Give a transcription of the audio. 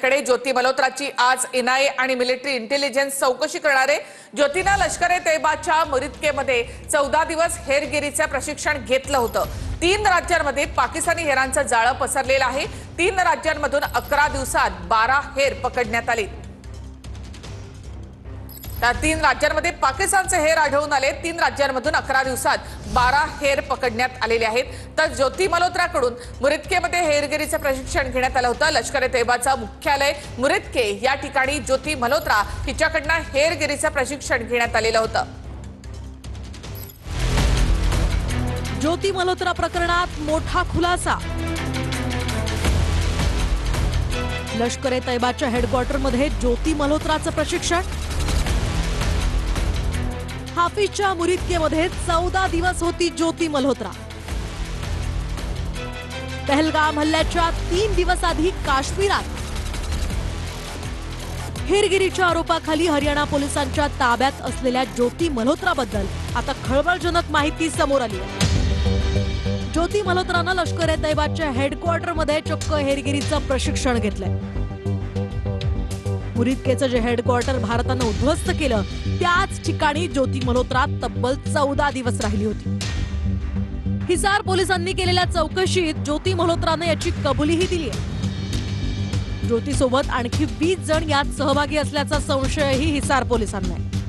पोलिसांकडे। ज्योती मल्होत्राची आज एनआयए आणि मिलिटरी इंटेलिजन्स चौकशी करणार आहे। ज्योतीनं लष्कर-ए-तैयबाच्या मुरिदकेमध्ये 14 दिवस हेरगिरीचे प्रशिक्षण घेतलं होतं। 3 राज्यांमध्ये पाकिस्तानी हेरांचं जाळं पसरलेलं आहे। 3 राज्यांमधून 11 दिवसात 12 हेर पकडण्यात आले। त्या 3 राज्यांमध्ये पाकिस्तानचे हेर आढळून आले। 3 राज्यांमधून 11 दिवसात 12 हेर पकडण्यात आलेले आहेत। तर ज्योती मल्होत्राकडून मुरिदकेमध्ये हेरगिरीचे प्रशिक्षण घेण्यात आलं होतं। लष्कर-ए-तैयबाचं मुख्यालय मुरिदके या ठिकाणी ज्योती मल्होत्रा हिच्याकडनं हेरगिरीचे प्रशिक्षण घेण्यात आलेलं होतं। ज्योती मल्होत्रा प्रकरणात मोठा खुलासा। लष्कर-ए-तैयबाच्या हेडक्वार्टरमध्ये ज्योती मल्होत्राचं प्रशिक्षण। हाफिजच्या मुरिदकेमध्ये 14 दिवस होती ज्योती मल्होत्रा। पहलगाम हल्ल्याच्या 3 दिवस आधी काश्मीरात हेरगिरीच्या आरोपाखाली हरियाणा पोलिसांच्या ताब्यात असलेल्या ज्योती मल्होत्राबद्दल आता खळबळजनक माहिती समोर आली आहे। ज्योती मल्होत्रानं लष्कर-ए-तैयबाच्या हेडक्वार्टरमध्ये चक्क हेरगिरीचं प्रशिक्षण घेतलंय। मुरिदकेचं जे हेडक्वार्टर भारतानं उद्ध्वस्त केलं त्याच ठिकाणी ज्योती मल्होत्रा तब्बल 14 दिवस राहिली होती। हिसार पोलिसांनी केलेल्या चौकशीत ज्योती मल्होत्रानं याची कबुलीही दिली आहे। ज्योतीसोबत आणखी 20 जण यात सहभागी असल्याचा संशयही हिसार पोलिसांना आहे।